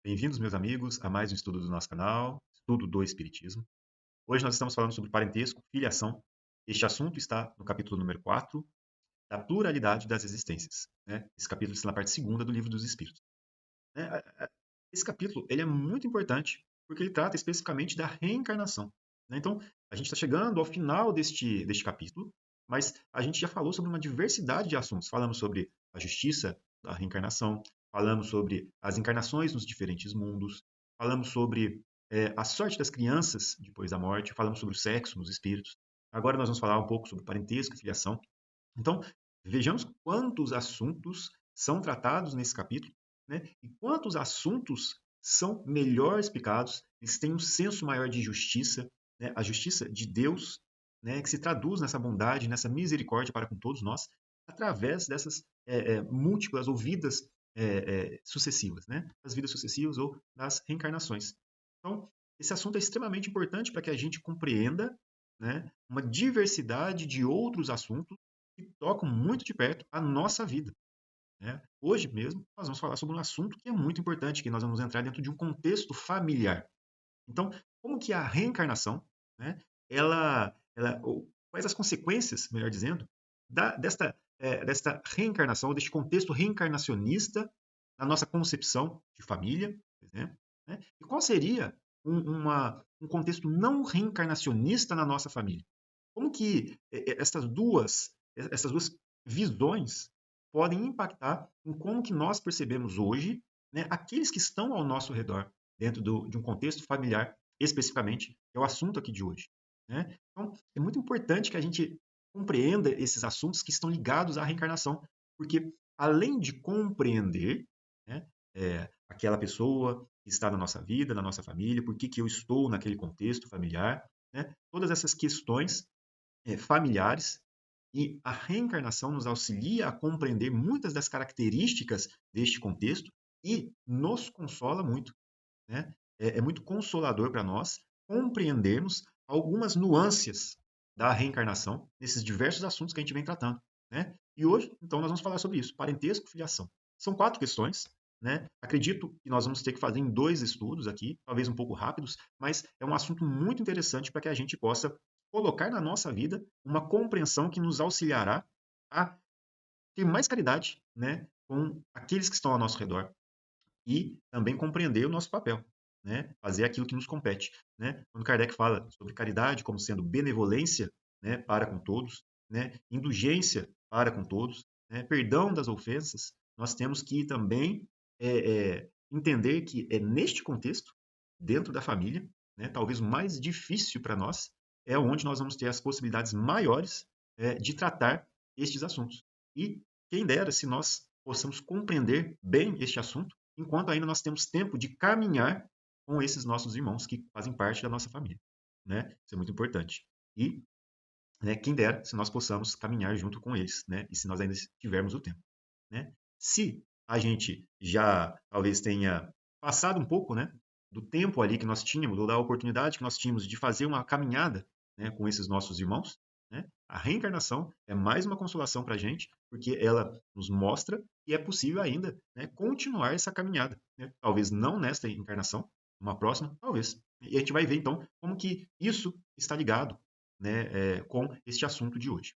Bem-vindos, meus amigos, a mais um estudo do nosso canal, Estudo do Espiritismo. Hoje nós estamos falando sobre parentesco, filiação. Este assunto está no capítulo número 4, da pluralidade das existências, né? Esse capítulo está na parte segunda do Livro dos Espíritos, né? Esse capítulo ele é muito importante porque ele trata especificamente da reencarnação, né? Então, a gente está chegando ao final deste capítulo, mas a gente já falou sobre uma diversidade de assuntos. Falamos sobre a justiça da reencarnação, falamos sobre as encarnações nos diferentes mundos, falamos sobre a sorte das crianças depois da morte, falamos sobre o sexo nos espíritos. Agora nós vamos falar um pouco sobre parentesco e filiação. Então, vejamos quantos assuntos são tratados nesse capítulo, né? E quantos assuntos são melhor explicados, eles têm um senso maior de justiça, né? A justiça de Deus, né? Que se traduz nessa bondade, nessa misericórdia para com todos nós, através dessas múltiplas ou vidas sucessivas, né? Das vidas sucessivas ou das reencarnações. Então, esse assunto é extremamente importante para que a gente compreenda, né, uma diversidade de outros assuntos que tocam muito de perto a nossa vida, né? Hoje mesmo nós vamos falar sobre um assunto que é muito importante, que nós vamos entrar dentro de um contexto familiar. Então, como que a reencarnação, né, quais as consequências, melhor dizendo, desta reencarnação, deste contexto reencarnacionista na nossa concepção de família, por exemplo, né? E qual seria um contexto não reencarnacionista na nossa família? Como que essas duas visões podem impactar em como que nós percebemos hoje, né, aqueles que estão ao nosso redor, dentro de um contexto familiar, especificamente, que é o assunto aqui de hoje, né? Então, é muito importante que a gente compreenda esses assuntos que estão ligados à reencarnação, porque além de compreender, né, aquela pessoa que está na nossa vida, na nossa família, por que eu estou naquele contexto familiar, né, todas essas questões familiares, e a reencarnação nos auxilia a compreender muitas das características deste contexto e nos consola muito, né? É muito consolador para nós compreendermos algumas nuances da reencarnação nesses diversos assuntos que a gente vem tratando, né? E hoje, então, nós vamos falar sobre isso, parentesco e filiação. São 4 questões, né? Acredito que nós vamos ter que fazer em 2 estudos aqui, talvez um pouco rápidos, mas é um assunto muito interessante para que a gente possa colocar na nossa vida uma compreensão que nos auxiliará a ter mais caridade, né, com aqueles que estão ao nosso redor e também compreender o nosso papel, né, fazer aquilo que nos compete, né? Quando Kardec fala sobre caridade como sendo benevolência, né, para com todos, né, indulgência para com todos, né, perdão das ofensas, nós temos que também entender que é neste contexto, dentro da família, né, talvez o mais difícil para nós, é onde nós vamos ter as possibilidades maiores de tratar estes assuntos. E quem dera se nós possamos compreender bem este assunto, enquanto ainda nós temos tempo de caminhar com esses nossos irmãos que fazem parte da nossa família, né? Isso é muito importante. E, né, quem dera se nós possamos caminhar junto com eles, né? E se nós ainda tivermos o tempo, né? Se a gente já talvez tenha passado um pouco, né, do tempo ali que nós tínhamos, ou da oportunidade que nós tínhamos de fazer uma caminhada, né, com esses nossos irmãos, né, a reencarnação é mais uma consolação para a gente, porque ela nos mostra que é possível ainda, né, continuar essa caminhada, né? Talvez não nesta encarnação, uma próxima, talvez. E a gente vai ver então como que isso está ligado, né, com este assunto de hoje.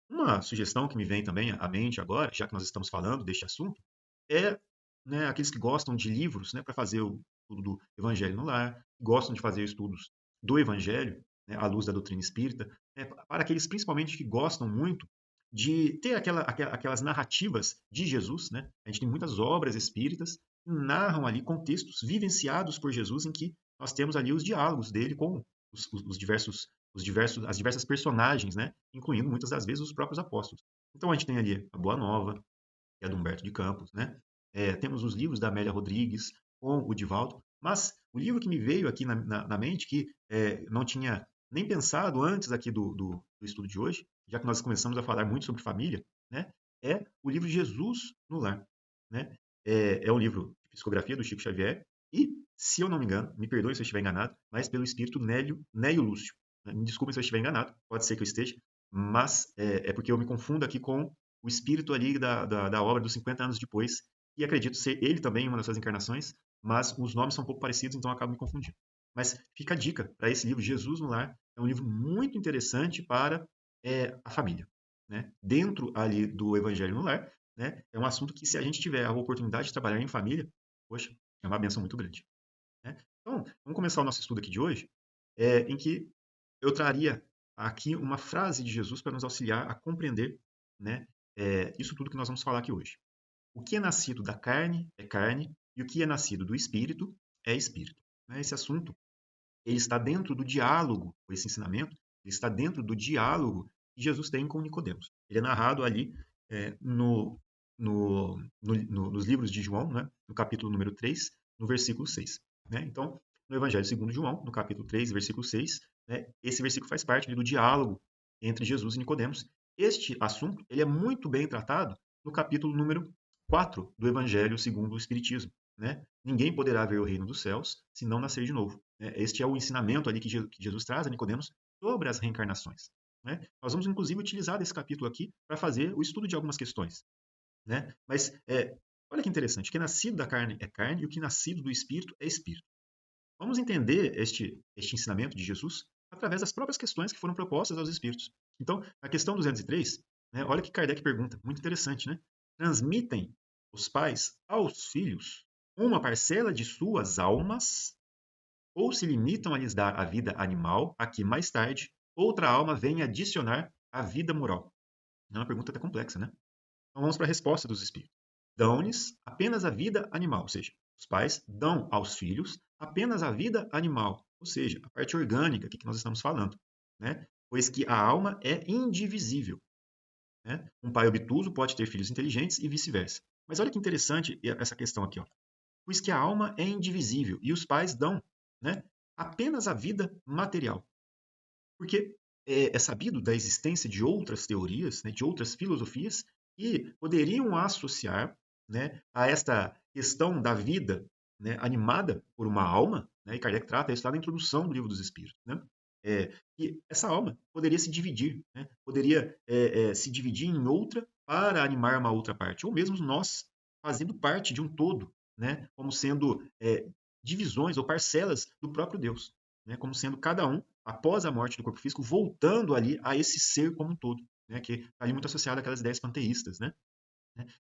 Uma sugestão que me vem também à mente agora, já que nós estamos falando deste assunto, é, né, aqueles que gostam de livros, né, para fazer o estudo do Evangelho no Lar, gostam de fazer estudos do Evangelho, né, à luz da doutrina espírita, né, para aqueles principalmente que gostam muito de ter aquelas narrativas de Jesus, né? A gente tem muitas obras espíritas que narram ali contextos vivenciados por Jesus em que nós temos ali os diálogos dele com as diversas personagens, né? Incluindo muitas das vezes os próprios apóstolos. Então a gente tem ali a Boa Nova, que é do Humberto de Campos, né? Temos os livros da Amélia Rodrigues com o Divaldo, mas o livro que me veio aqui na mente, que não tinha nem pensado antes aqui do estudo de hoje, já que nós começamos a falar muito sobre família, né? É o livro Jesus no Lar, né? É um livro de psicografia do Chico Xavier e, se eu não me engano, me perdoe se eu estiver enganado, mas pelo espírito Nélio Lúcio. Me desculpe se eu estiver enganado, pode ser que eu esteja, mas é porque eu me confundo aqui com o espírito ali da obra dos 50 anos depois, e acredito ser ele também uma das suas encarnações, mas os nomes são um pouco parecidos, então eu acabo me confundindo. Mas fica a dica para esse livro, Jesus no Lar. É um livro muito interessante para a família. Né? Dentro ali do Evangelho no Lar, né? É um assunto que, se a gente tiver a oportunidade de trabalhar em família, poxa, é uma benção muito grande. Né? Então, vamos começar o nosso estudo aqui de hoje, em que eu traria aqui uma frase de Jesus para nos auxiliar a compreender, né, isso tudo que nós vamos falar aqui hoje. O que é nascido da carne é carne, e o que é nascido do espírito é espírito. Né? Esse assunto ele está dentro do diálogo, esse ensinamento, ele está dentro do diálogo que Jesus tem com Nicodemos. Ele é narrado ali nos livros de João, né, no capítulo número 3, no versículo 6. Né? Então, no Evangelho segundo João, no capítulo 3, versículo 6, né, esse versículo faz parte ali do diálogo entre Jesus e Nicodemos. Este assunto ele é muito bem tratado no capítulo número 4 do Evangelho segundo o Espiritismo. Né? Ninguém poderá ver o reino dos céus se não nascer de novo. Né? Este é o ensinamento ali que Jesus traz a Nicodemos sobre as reencarnações. Né? Nós vamos, inclusive, utilizar esse capítulo aqui para fazer o estudo de algumas questões. Né? Mas olha que interessante, o que é nascido da carne é carne e o que é nascido do espírito é espírito. Vamos entender este ensinamento de Jesus através das próprias questões que foram propostas aos espíritos. Então, na questão 203, né, olha que Kardec pergunta, muito interessante, né? Transmitem os pais aos filhos uma parcela de suas almas ou se limitam a lhes dar a vida animal, a que mais tarde outra alma vem adicionar a vida moral? É uma pergunta até complexa, né? Então vamos para a resposta dos espíritos. Dão-lhes apenas a vida animal, ou seja, os pais dão aos filhos apenas a vida animal, ou seja, a parte orgânica que nós estamos falando, né? Pois que a alma é indivisível. Né? Um pai obtuso pode ter filhos inteligentes e vice-versa. Mas olha que interessante essa questão aqui, ó. Pois que a alma é indivisível e os pais dão, né, apenas a vida material. Porque é sabido da existência de outras teorias, né, de outras filosofias, que poderiam associar, né, a esta questão da vida, né, animada por uma alma, né, e Kardec trata isso lá na introdução do Livro dos Espíritos, né, que essa alma poderia se dividir, né, poderia se dividir em outra para animar uma outra parte, ou mesmo nós fazendo parte de um todo, né, como sendo divisões ou parcelas do próprio Deus, né, como sendo cada um após a morte do corpo físico, voltando ali a esse ser como um todo, né, que está ali muito associado àquelas ideias panteístas. Né?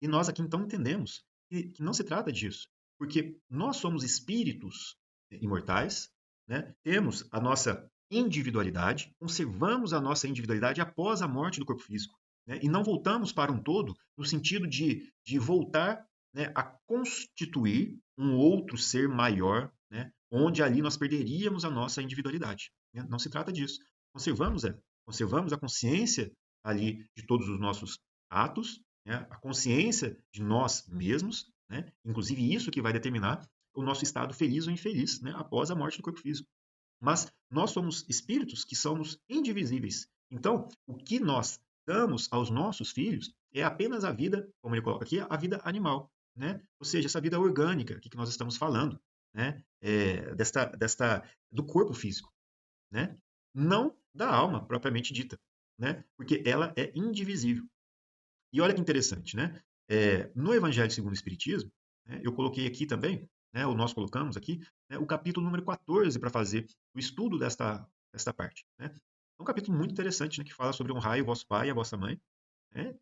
E nós aqui então entendemos que não se trata disso, porque nós somos espíritos imortais, né? Temos a nossa individualidade, conservamos a nossa individualidade após a morte do corpo físico, né? E não voltamos para um todo no sentido de voltar, né, a constituir um outro ser maior, né, onde ali nós perderíamos a nossa individualidade. Né? Não se trata disso. Conservamos a consciência ali de todos os nossos atos, né, a consciência de nós mesmos, né, inclusive isso que vai determinar o nosso estado feliz ou infeliz, né, após a morte do corpo físico. Mas nós somos espíritos que somos indivisíveis. Então, o que nós damos aos nossos filhos é apenas a vida, como ele coloca aqui, a vida animal, né? Ou seja, essa vida orgânica que nós estamos falando, né? Do corpo físico, né? Não da alma propriamente dita, né? Porque ela é indivisível. E olha que interessante, né? No Evangelho segundo o Espiritismo, né, eu coloquei aqui também, né, ou nós colocamos aqui, né, o capítulo número 14 para fazer o estudo desta parte. Né? É um capítulo muito interessante, né, que fala sobre honrar o vosso pai e a vossa mãe, né,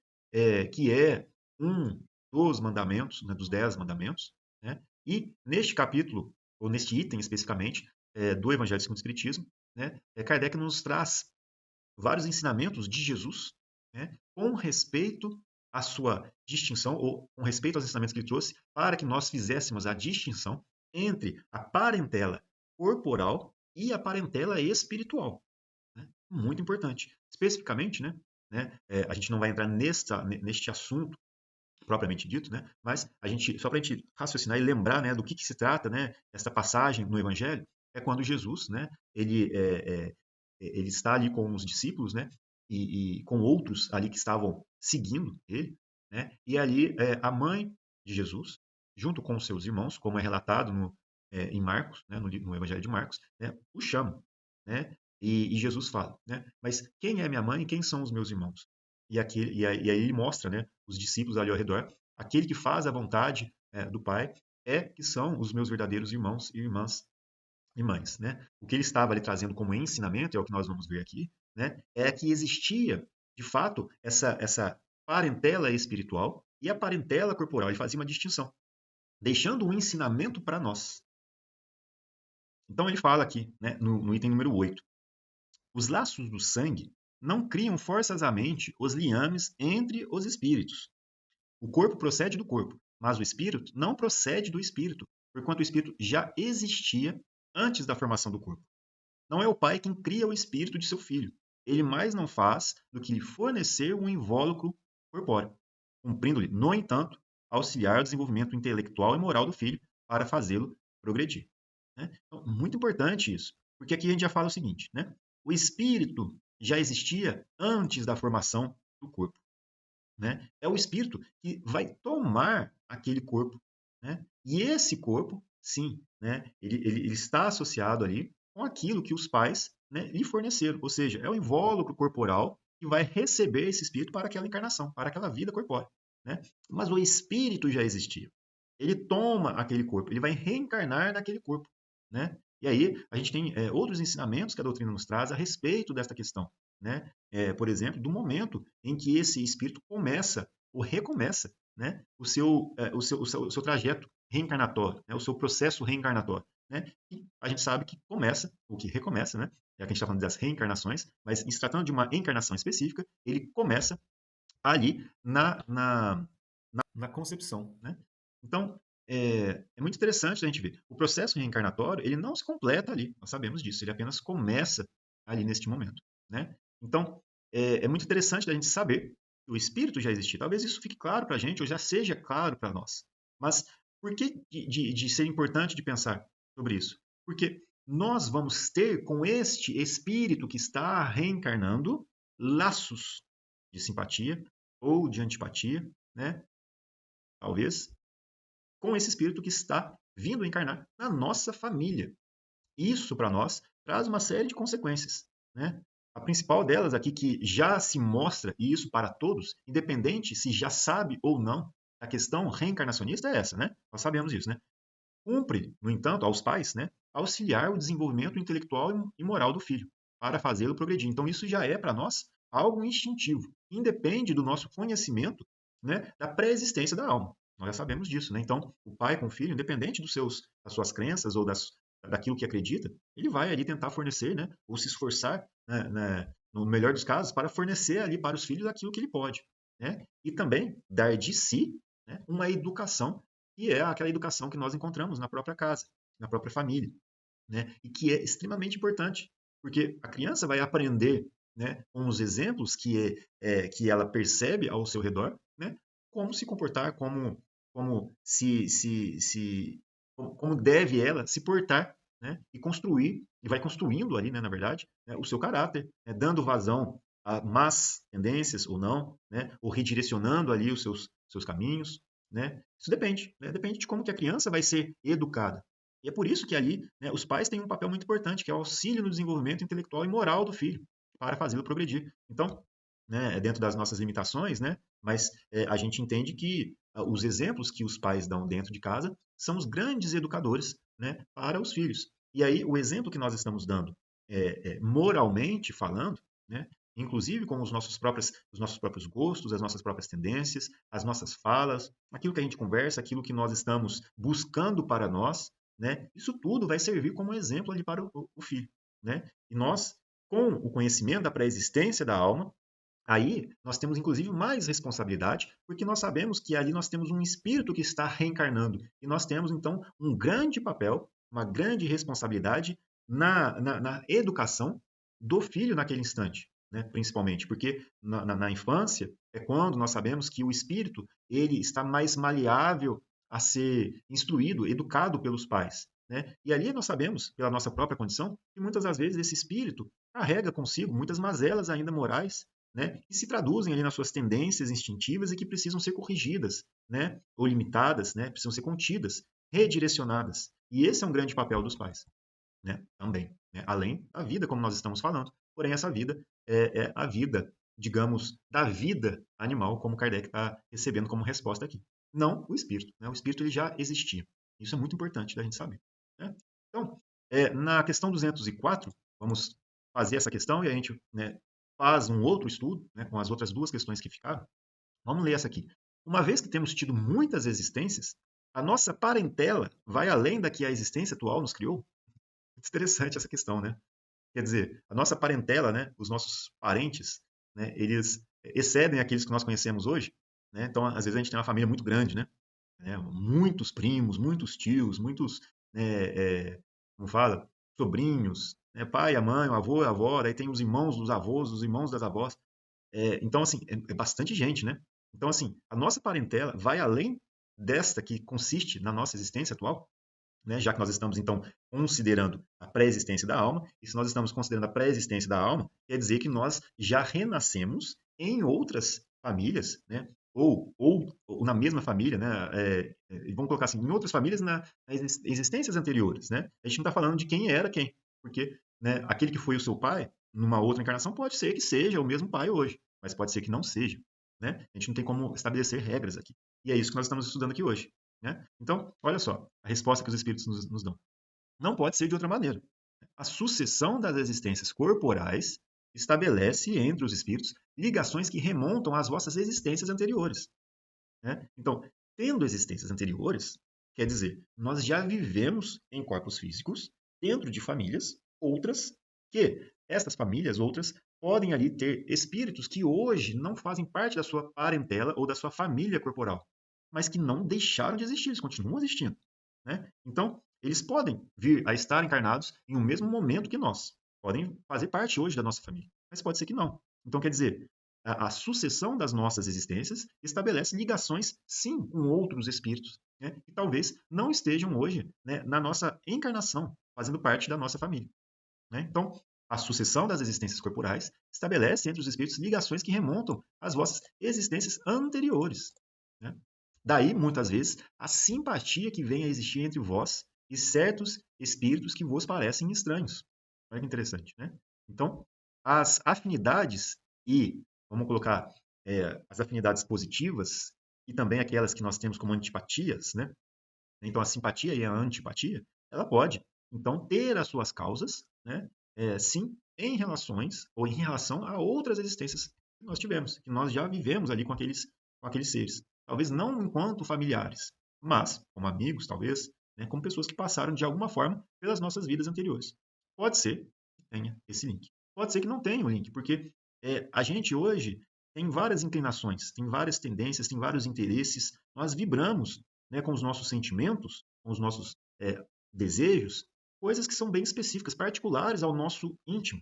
que é um dos mandamentos, né, dos 10 mandamentos. Né? E neste capítulo, ou neste item especificamente, do Evangelho segundo o Espiritismo, né, Kardec nos traz vários ensinamentos de Jesus, né, com respeito à sua distinção, ou com respeito aos ensinamentos que ele trouxe, para que nós fizéssemos a distinção entre a parentela corporal e a parentela espiritual. Né? Muito importante. Especificamente, a gente não vai entrar neste assunto propriamente dito, né? Mas só para a gente raciocinar e lembrar, né, do que se trata, né, essa passagem no Evangelho, é quando Jesus, né, ele está ali com os discípulos, né, e com outros ali que estavam seguindo ele, né, e ali a mãe de Jesus, junto com os seus irmãos, como é relatado em Marcos, né, no Evangelho de Marcos, né, o chamam, né, e Jesus fala, né, mas quem é minha mãe e quem são os meus irmãos? E aí ele mostra, né, os discípulos ali ao redor, aquele que faz a vontade do Pai, que são os meus verdadeiros irmãos e irmãs e mães, né? O que ele estava ali trazendo como ensinamento, é o que nós vamos ver aqui, né? É que existia, de fato, essa parentela espiritual e a parentela corporal. Ele fazia uma distinção, deixando um ensinamento para nós. Então ele fala aqui, né, no item número 8: os laços do sangue não criam forçosamente os liames entre os espíritos. O corpo procede do corpo, mas o espírito não procede do espírito, porquanto o espírito já existia antes da formação do corpo. Não é o pai quem cria o espírito de seu filho. Ele mais não faz do que lhe fornecer um invólucro corpóreo, cumprindo-lhe, no entanto, auxiliar o desenvolvimento intelectual e moral do filho para fazê-lo progredir. Né? Então, muito importante isso, porque aqui a gente já fala o seguinte, né? O espírito já existia antes da formação do corpo. Né? É o espírito que vai tomar aquele corpo. Né? E esse corpo, sim, né? Ele está associado ali com aquilo que os pais, né, lhe forneceram. Ou seja, é o invólucro corporal que vai receber esse espírito para aquela encarnação, para aquela vida corpórea. Né? Mas o espírito já existia. Ele toma aquele corpo, ele vai reencarnar naquele corpo. Né? E aí a gente tem outros ensinamentos que a doutrina nos traz a respeito desta questão. Né? Por exemplo, do momento em que esse espírito começa ou recomeça, né, o seu trajeto reencarnatório, né, o seu processo reencarnatório. Né? E a gente sabe que começa, ou que recomeça, né? Já que a gente está falando das reencarnações, mas em se tratando de uma encarnação específica, ele começa ali na concepção. Né? Então, é muito interessante a gente ver. O processo reencarnatório, ele não se completa ali, nós sabemos disso, ele apenas começa ali neste momento. Né? Então, é muito interessante a gente saber que o espírito já existia. Talvez isso fique claro para a gente, ou já seja claro para nós. Mas por que de ser importante de pensar sobre isso? Porque nós vamos ter com este espírito que está reencarnando laços de simpatia ou de antipatia, né? Talvez, com esse espírito que está vindo encarnar na nossa família. Isso, para nós, traz uma série de consequências. Né? A principal delas aqui, que já se mostra, e isso para todos, independente se já sabe ou não, a questão reencarnacionista é essa, né? Nós sabemos isso, né? Cumpre, no entanto, aos pais, né, auxiliar o desenvolvimento intelectual e moral do filho, para fazê-lo progredir. Então, isso já é, para nós, algo instintivo. Independe do nosso conhecimento, né, da pré-existência da alma. Nós já sabemos disso. Né? Então, o pai com o filho, independente das suas crenças ou daquilo que acredita, ele vai ali tentar fornecer, né, ou se esforçar, no melhor dos casos, para fornecer ali para os filhos aquilo que ele pode. Né? E também dar de si, né, uma educação, e é aquela educação que nós encontramos na própria casa, na própria família, né? E que é extremamente importante, porque a criança vai aprender, né, com os exemplos que ela percebe ao seu redor, né, como se comportar, como como deve ela se portar, né, e construir, e vai construindo ali, né, na verdade, né, o seu caráter, né, dando vazão a más tendências ou não, né, ou redirecionando ali os seus caminhos, né? Isso depende, né? Depende de como que a criança vai ser educada. E é por isso que ali, né, os pais têm um papel muito importante, que é o auxílio no desenvolvimento intelectual e moral do filho, para fazê-lo progredir. Então, né, é dentro das nossas limitações, né, mas a gente entende que os exemplos que os pais dão dentro de casa são os grandes educadores, né, para os filhos. E aí, o exemplo que nós estamos dando, moralmente falando, né, inclusive com os nossos próprios gostos, as nossas próprias tendências, as nossas falas, aquilo que a gente conversa, aquilo que nós estamos buscando para nós, né? Isso tudo vai servir como exemplo ali para o filho. Né? E nós, com o conhecimento da pré-existência da alma, aí nós temos inclusive mais responsabilidade, porque nós sabemos que ali nós temos um espírito que está reencarnando. E nós temos então um grande papel, uma grande responsabilidade na educação do filho naquele instante. Né, principalmente, porque na infância é quando nós sabemos que o espírito ele está mais maleável a ser instruído, educado pelos pais. Né? E ali nós sabemos, pela nossa própria condição, que muitas das vezes esse espírito carrega consigo muitas mazelas ainda morais, né, que se traduzem ali nas suas tendências instintivas e que precisam ser corrigidas, né, ou limitadas, né, precisam ser contidas, redirecionadas. E esse é um grande papel dos pais, né, também, né, além da vida, como nós estamos falando. Porém, essa vida é a vida, digamos, da vida animal, como Kardec está recebendo como resposta aqui. Não o espírito. Né? O espírito ele já existia. Isso é muito importante da gente saber, né? Então, na questão 204, vamos fazer essa questão e a gente, né, faz um outro estudo, né, com as outras duas questões que ficaram. Vamos ler essa aqui. Uma vez que temos tido muitas existências, a nossa parentela vai além da que a existência atual nos criou? Muito interessante essa questão, né? Quer dizer, a nossa parentela, né, os nossos parentes, né, eles excedem aqueles que nós conhecemos hoje, né? Então, às vezes a gente tem uma família muito grande, né? Muitos primos, muitos tios, muitos, como fala, sobrinhos, né? Pai, a mãe, o avô, a avó, aí tem os irmãos dos avós, os irmãos das avós. Então, assim, é bastante gente, né? Então, assim, a nossa parentela vai além desta que consiste na nossa existência atual, né? Já que nós estamos, então, considerando a pré-existência da alma, e se nós estamos considerando a pré-existência da alma, quer dizer que nós já renascemos em outras famílias, né? Ou na mesma família, né? Vamos colocar assim, em outras famílias nas existências anteriores, né? A gente não está falando de quem era quem, porque, né, aquele que foi o seu pai, numa outra encarnação, pode ser que seja o mesmo pai hoje, mas pode ser que não seja, né? A gente não tem como estabelecer regras aqui. E é isso que nós estamos estudando aqui hoje, né? Então, olha só, a resposta que os espíritos nos dão. Não pode ser de outra maneira. A sucessão das existências corporais estabelece entre os espíritos ligações que remontam às vossas existências anteriores, né? Então, tendo existências anteriores, quer dizer, nós já vivemos em corpos físicos, dentro de famílias, outras, que estas famílias, outras, podem ali ter espíritos que hoje não fazem parte da sua parentela ou da sua família corporal, mas que não deixaram de existir, eles continuam existindo, né? Então, eles podem vir a estar encarnados em um mesmo momento que nós, podem fazer parte hoje da nossa família, mas pode ser que não. Então, quer dizer, a sucessão das nossas existências estabelece ligações, sim, com outros espíritos, né, que talvez não estejam hoje, né, na nossa encarnação, fazendo parte da nossa família, né? Então, a sucessão das existências corporais estabelece entre os espíritos ligações que remontam às vossas existências anteriores, né? Daí, muitas vezes, a simpatia que vem a existir entre vós e certos espíritos que vos parecem estranhos. Olha que interessante, né? Então, as afinidades e, vamos colocar, as afinidades positivas e também aquelas que nós temos como antipatias, né? Então, a simpatia e a antipatia, ela pode, então, ter as suas causas, né? Sim, em relações ou em relação a outras existências que nós tivemos, que nós já vivemos ali com aqueles seres. Talvez não enquanto familiares, mas como amigos, talvez, né? Como pessoas que passaram de alguma forma pelas nossas vidas anteriores. Pode ser que tenha esse link. Pode ser que não tenha o link, porque a gente hoje tem várias inclinações, tem várias tendências, tem vários interesses. Nós vibramos, né, com os nossos sentimentos, com os nossos desejos, coisas que são bem específicas, particulares ao nosso íntimo,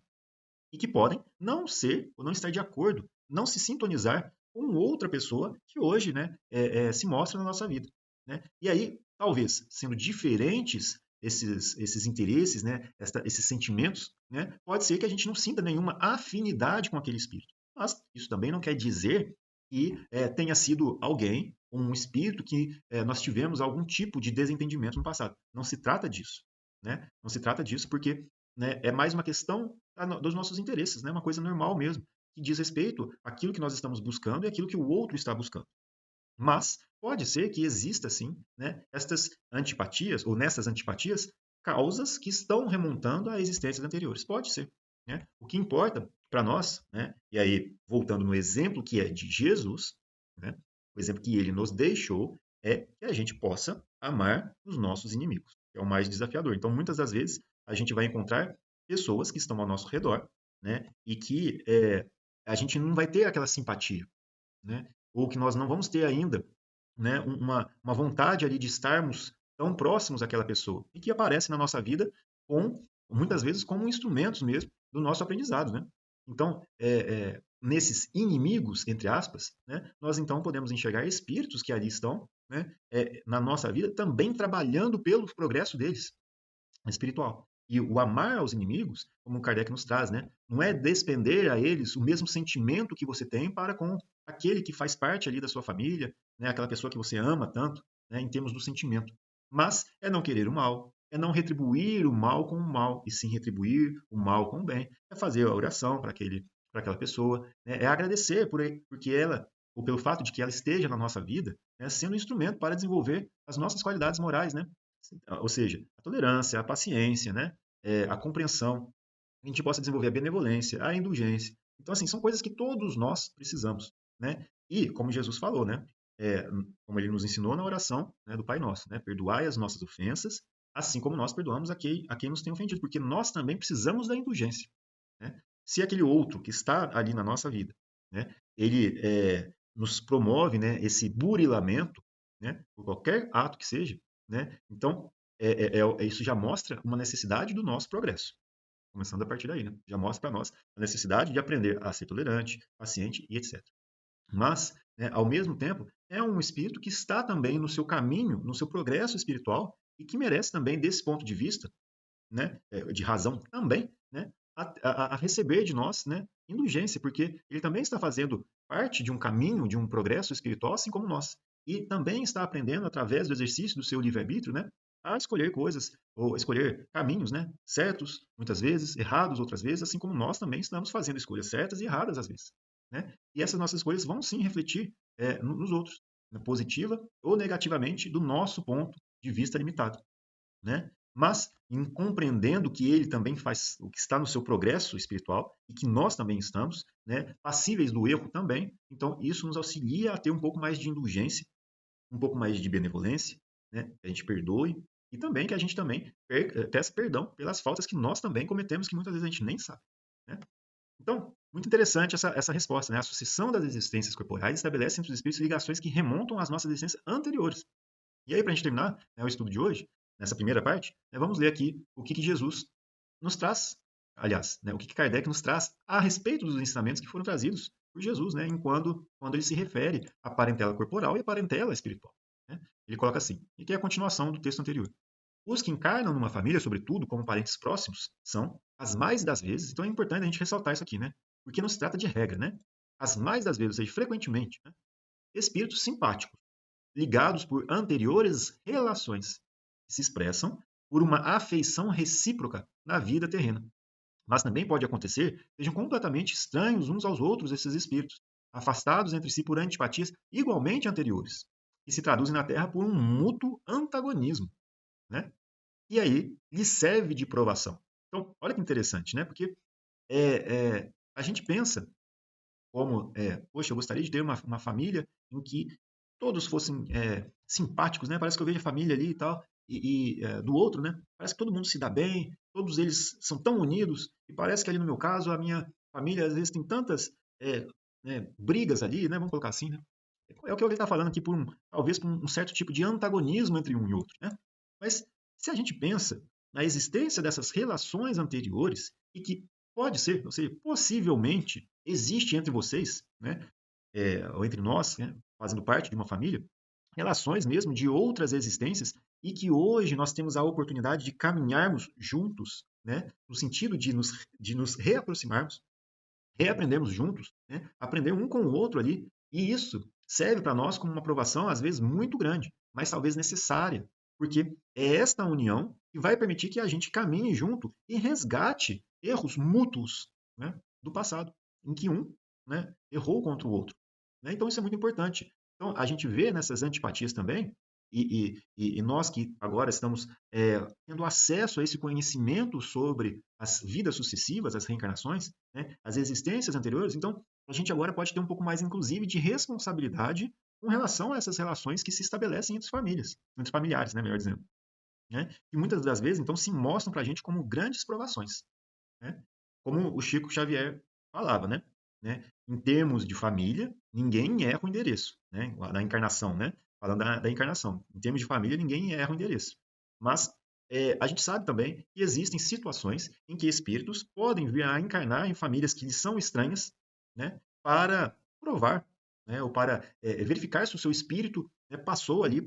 e que podem não ser ou não estar de acordo, não se sintonizar com outra pessoa que hoje, né, se mostra na nossa vida, né? E aí, talvez, sendo diferentes esses interesses, né, esses sentimentos, né, pode ser que a gente não sinta nenhuma afinidade com aquele espírito. Mas isso também não quer dizer que tenha sido alguém, um espírito que nós tivemos algum tipo de desentendimento no passado. Não se trata disso, né? Não se trata disso porque, né, é mais uma questão dos nossos interesses, né? Uma coisa normal mesmo, que diz respeito àquilo que nós estamos buscando e àquilo que o outro está buscando. Mas pode ser que exista, sim, né, estas antipatias, ou nessas antipatias, causas que estão remontando a existências anteriores. Pode ser, né? O que importa para nós, né, e aí, voltando no exemplo que é de Jesus, né, o exemplo que ele nos deixou, é que a gente possa amar os nossos inimigos, que é o mais desafiador. Então, muitas das vezes, a gente vai encontrar pessoas que estão ao nosso redor, né, e que a gente não vai ter aquela simpatia, né? Ou que nós não vamos ter ainda, né, uma vontade ali de estarmos tão próximos àquela pessoa e que aparece na nossa vida com muitas vezes como instrumentos mesmo do nosso aprendizado, né? Então, nesses inimigos, entre aspas, né, nós então podemos enxergar espíritos que ali estão, né, na nossa vida também trabalhando pelo progresso deles espiritual. E o amar aos inimigos, como o Kardec nos traz, né, não é despender a eles o mesmo sentimento que você tem para com aquele que faz parte ali da sua família, né, aquela pessoa que você ama tanto, né, em termos do sentimento. Mas é não querer o mal, é não retribuir o mal com o mal, e sim retribuir o mal com o bem. É fazer a oração para aquela pessoa, né, é agradecer porque ela, ou pelo fato de que ela esteja na nossa vida, né, sendo um instrumento para desenvolver as nossas qualidades morais, né? Ou seja, a tolerância, a paciência, né? A compreensão, a gente possa desenvolver a benevolência, a indulgência. Então, assim, são coisas que todos nós precisamos, né? E, como Jesus falou, né? Como ele nos ensinou na oração, né, do Pai Nosso, né? Perdoai as nossas ofensas, assim como nós perdoamos a quem nos tem ofendido, porque nós também precisamos da indulgência, né? Se aquele outro que está ali na nossa vida, né, ele nos promove, né, esse burilamento, né, por qualquer ato que seja, né, então isso já mostra uma necessidade do nosso progresso. Começando a partir daí, né? Já mostra para nós a necessidade de aprender a ser tolerante, paciente e etc. Mas, né, ao mesmo tempo, é um espírito que está também no seu caminho, no seu progresso espiritual e que merece também, desse ponto de vista, né, de razão também, né, a receber de nós, né, indulgência, porque ele também está fazendo parte de um caminho, de um progresso espiritual, assim como nós. E também está aprendendo, através do exercício do seu livre-arbítrio, né, a escolher coisas, ou escolher caminhos, né, certos, muitas vezes, errados outras vezes, assim como nós também estamos fazendo escolhas certas e erradas às vezes. Né? E essas nossas escolhas vão sim refletir nos outros, né, positiva ou negativamente, do nosso ponto de vista limitado. Né? Mas em compreendendo que ele também faz o que está no seu progresso espiritual e que nós também estamos, né, passíveis do erro também. Então isso nos auxilia a ter um pouco mais de indulgência, um pouco mais de benevolência, né, que a gente perdoe e também que a gente também peça perdão pelas faltas que nós também cometemos que muitas vezes a gente nem sabe. Né? Então, muito interessante essa resposta. Né? A sucessão das existências corporais estabelece entre os espíritos ligações que remontam às nossas existências anteriores. E aí, para a gente terminar, né, o estudo de hoje, nessa primeira parte, né, vamos ler aqui o que Jesus nos traz, aliás, né, o que Kardec nos traz a respeito dos ensinamentos que foram trazidos por Jesus, né, quando ele se refere à parentela corporal e à parentela espiritual. Né? Ele coloca assim, e que é a continuação do texto anterior. Os que encarnam numa família, sobretudo como parentes próximos, são, as mais das vezes, então é importante a gente ressaltar isso aqui, né? Porque não se trata de regra, né? As mais das vezes, ou seja, frequentemente, né? Espíritos simpáticos, ligados por anteriores relações, que se expressam por uma afeição recíproca na vida terrena. Mas também pode acontecer que sejam completamente estranhos uns aos outros esses espíritos, afastados entre si por antipatias igualmente anteriores, que se traduzem na Terra por um mútuo antagonismo, né? E aí lhe serve de provação. Então, olha que interessante, né? Porque a gente pensa como, poxa, eu gostaria de ter uma família em que todos fossem simpáticos, né? Parece que eu vejo a família ali e tal, do outro, né? Parece que todo mundo se dá bem, todos eles são tão unidos, e parece que ali no meu caso, a minha família às vezes tem tantas brigas ali, né? Vamos colocar assim, né? É o que ele está falando aqui, talvez por um certo tipo de antagonismo entre um e outro, né? Mas se a gente pensa na existência dessas relações anteriores e que pode ser, ou seja, possivelmente existe entre vocês, né, ou entre nós, né, fazendo parte de uma família, relações mesmo de outras existências e que hoje nós temos a oportunidade de caminharmos juntos, né, no sentido de nos reaproximarmos, reaprendermos juntos, né, aprender um com o outro ali, e isso serve para nós como uma aprovação, às vezes, muito grande, mas talvez necessária, porque é esta união que vai permitir que a gente caminhe junto e resgate erros mútuos, né, do passado, em que um, né, errou contra o outro. Né? Então, isso é muito importante. Então, a gente vê nessas antipatias também, e nós que agora estamos tendo acesso a esse conhecimento sobre as vidas sucessivas, as reencarnações, né, as existências anteriores, então a gente agora pode ter um pouco mais, inclusive, de responsabilidade com relação a essas relações que se estabelecem entre famílias, entre familiares, né, melhor dizendo. Né? E muitas das vezes, então, se mostram para a gente como grandes provações. Né? Como o Chico Xavier falava, né? Em termos de família, ninguém erra o endereço, né? Da encarnação, né? Falando da encarnação. Em termos de família, ninguém erra o endereço. Mas a gente sabe também que existem situações em que espíritos podem vir a encarnar em famílias que lhes são estranhas, né? Para provar, né? Ou para verificar se o seu espírito, né, passou ali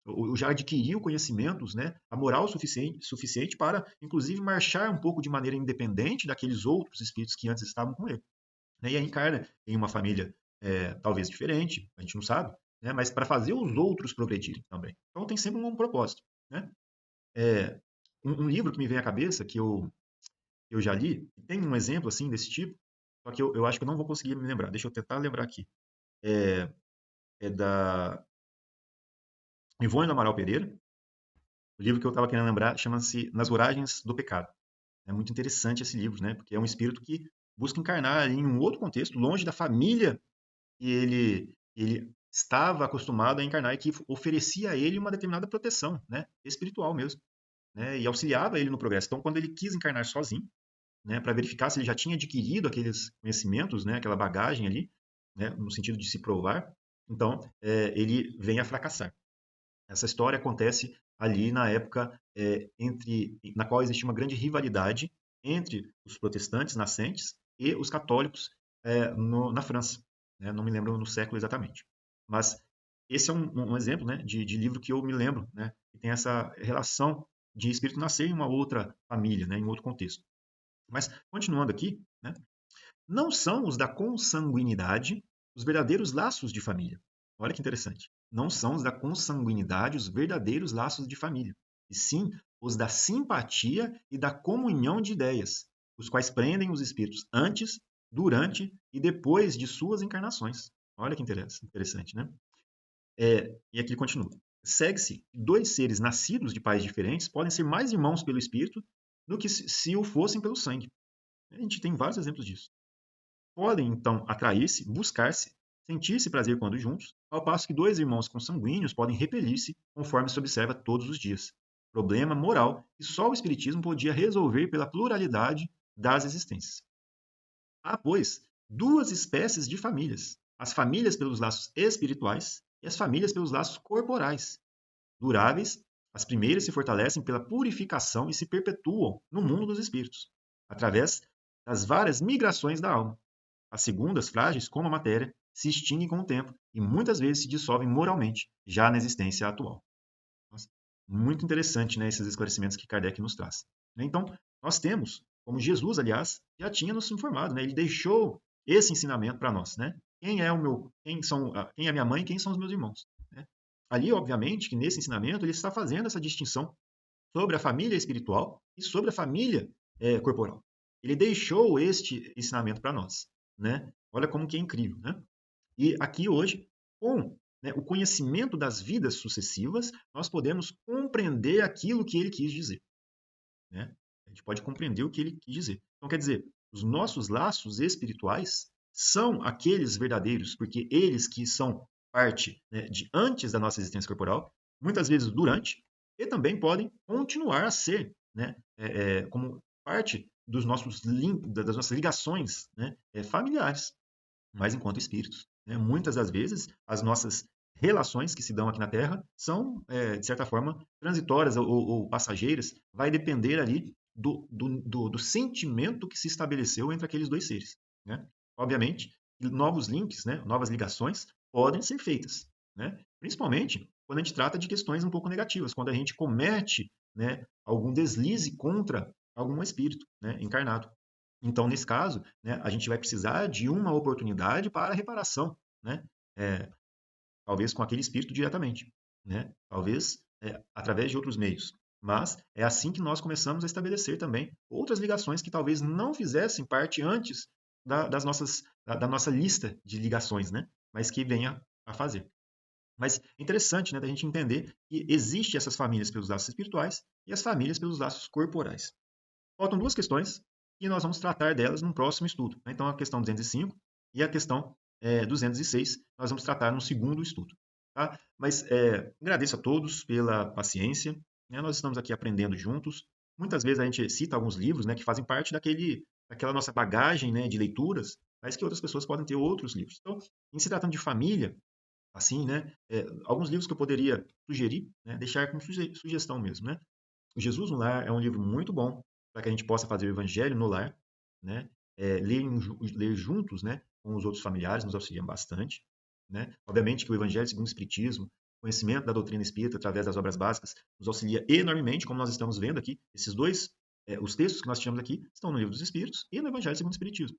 ou já adquiriu conhecimentos, né, a moral suficiente para, inclusive, marchar um pouco de maneira independente daqueles outros espíritos que antes estavam com ele. Né? E aí encarna em uma família talvez diferente, a gente não sabe, né, mas para fazer os outros progredirem também. Então tem sempre um propósito. Né? É, um livro que me vem à cabeça, que eu já li, tem um exemplo assim desse tipo, só que eu acho que eu não vou conseguir me lembrar. Deixa eu tentar lembrar aqui. É da Ivone Amaral Pereira, O livro que eu estava querendo lembrar chama-se Nas Voragens do Pecado. É muito interessante esse livro, né? Porque é um espírito que busca encarnar em um outro contexto, longe da família que ele estava acostumado a encarnar e que oferecia a ele uma determinada proteção, né? Espiritual mesmo, né? E auxiliava ele no progresso. Então, quando ele quis encarnar sozinho, né, para verificar se ele já tinha adquirido aqueles conhecimentos, né, aquela bagagem ali, né, no sentido de se provar, então ele vem a fracassar. Essa história acontece ali na época na qual existia uma grande rivalidade entre os protestantes nascentes e os católicos na França. Né? Não me lembro no século exatamente. Mas esse é um exemplo, né, de livro que eu me lembro, né, que tem essa relação de espírito nascer em uma outra família, né, em outro contexto. Mas, continuando aqui, né, não são os da consanguinidade os verdadeiros laços de família. Olha que interessante. Não são os da consanguinidade os verdadeiros laços de família, e sim os da simpatia e da comunhão de ideias, os quais prendem os espíritos antes, durante e depois de suas encarnações. Olha que interessante, né? E aqui ele continua. Segue-se que dois seres nascidos de pais diferentes podem ser mais irmãos pelo espírito do que se o fossem pelo sangue. A gente tem vários exemplos disso. Podem, então, atrair-se, buscar-se, sentir-se prazer quando juntos, ao passo que dois irmãos consanguíneos podem repelir-se, conforme se observa todos os dias. Problema moral que só o Espiritismo podia resolver pela pluralidade das existências. Há, pois, duas espécies de famílias: as famílias pelos laços espirituais e as famílias pelos laços corporais. Duráveis, as primeiras se fortalecem pela purificação e se perpetuam no mundo dos espíritos, através das várias migrações da alma. As segundas, frágeis como a matéria, se extinguem com o tempo e muitas vezes se dissolvem moralmente, já na existência atual. Nossa, muito interessante, né, esses esclarecimentos que Kardec nos traz. Então, nós temos, como Jesus, aliás, já tinha nos informado, né, ele deixou esse ensinamento para nós, né? Quem é a minha mãe, quem são os meus irmãos? Né? Ali, obviamente, que nesse ensinamento ele está fazendo essa distinção sobre a família espiritual e sobre a família corporal. Ele deixou este ensinamento para nós, né? Olha como que é incrível, né? E aqui hoje, com o conhecimento das vidas sucessivas, nós podemos compreender aquilo que ele quis dizer, né? A gente pode compreender o que ele quis dizer. Então, quer dizer, os nossos laços espirituais são aqueles verdadeiros, porque eles que são parte, né, de antes da nossa existência corporal, muitas vezes durante, e também podem continuar a ser, né, como parte das nossas ligações, né, familiares, mas enquanto espíritos. Né? Muitas das vezes, as nossas relações que se dão aqui na Terra são, de certa forma, transitórias ou passageiras, vai depender ali do sentimento que se estabeleceu entre aqueles dois seres. Né? Obviamente, novos links, né, novas ligações podem ser feitas, né? Principalmente quando a gente trata de questões um pouco negativas, quando a gente comete, né, algum deslize contra algum espírito, né, encarnado. Então, nesse caso, né, a gente vai precisar de uma oportunidade para a reparação, né? É, talvez com aquele espírito diretamente, né? Talvez através de outros meios. Mas é assim que nós começamos a estabelecer também outras ligações que talvez não fizessem parte antes da nossa lista de ligações, né? Mas que venha a fazer. Mas é interessante, né, da gente entender que existe essas famílias pelos laços espirituais e as famílias pelos laços corporais. Faltam duas questões e nós vamos tratar delas num próximo estudo. Né? Então, a questão 205 e a questão 206 nós vamos tratar no segundo estudo. Tá? Mas agradeço a todos pela paciência. Né? Nós estamos aqui aprendendo juntos. Muitas vezes a gente cita alguns livros, né, que fazem parte daquela nossa bagagem, né, de leituras, mas que outras pessoas podem ter outros livros. Então, em se tratando de família, assim, né, alguns livros que eu poderia sugerir, né, deixar como sugestão mesmo, né? O Jesus no Lar é um livro muito bom para que a gente possa fazer o Evangelho no lar, né? Ler juntos, né, com os outros familiares nos auxilia bastante, né? Obviamente que o Evangelho segundo o Espiritismo, conhecimento da doutrina espírita através das obras básicas, nos auxilia enormemente, como nós estamos vendo aqui. Esses dois, os textos que nós tivemos aqui, estão no Livro dos Espíritos e no Evangelho segundo o Espiritismo.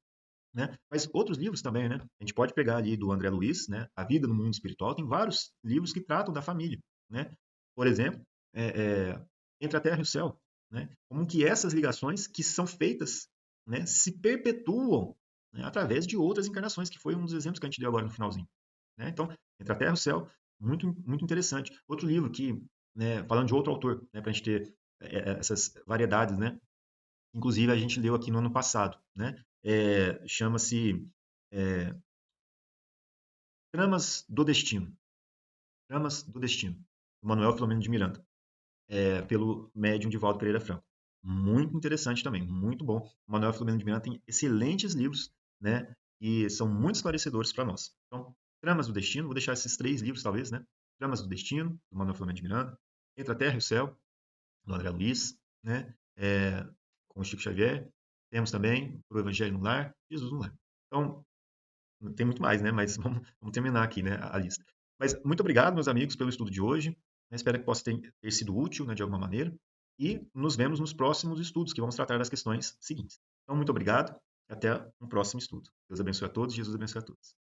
Né? Mas outros livros também, né? A gente pode pegar ali do André Luiz, né? A Vida no Mundo Espiritual, tem vários livros que tratam da família, né? Por exemplo, Entre a Terra e o Céu, né? Como que essas ligações que são feitas, né, se perpetuam, né, através de outras encarnações, que foi um dos exemplos que a gente deu agora no finalzinho. Né? Então, Entre a Terra e o Céu, muito, muito interessante. Outro livro que né, falando de outro autor, né, para a gente ter essas variedades, né? Inclusive, a gente leu aqui no ano passado, né? Chama-se é, Tramas do Destino. Tramas do Destino, do Manuel Filomeno de Miranda, pelo médium Divaldo Pereira Franco. Muito interessante também, muito bom. O Manuel Filomeno de Miranda tem excelentes livros, né? E são muito esclarecedores para nós. Então, Tramas do Destino, vou deixar esses 3 livros, talvez, né? Tramas do Destino, do Manuel Filomeno de Miranda, Entre a Terra e o Céu, do André Luiz, né? Com o Chico Xavier. Temos também o Evangelho no Lar, Jesus no Lar. Então, tem muito mais, né? Mas vamos terminar aqui, né, a lista. Mas muito obrigado, meus amigos, pelo estudo de hoje. Espero que possa ter sido útil, né, de alguma maneira. E nos vemos nos próximos estudos, que vamos tratar das questões seguintes. Então, muito obrigado e até um próximo estudo. Deus abençoe a todos, Jesus abençoe a todos.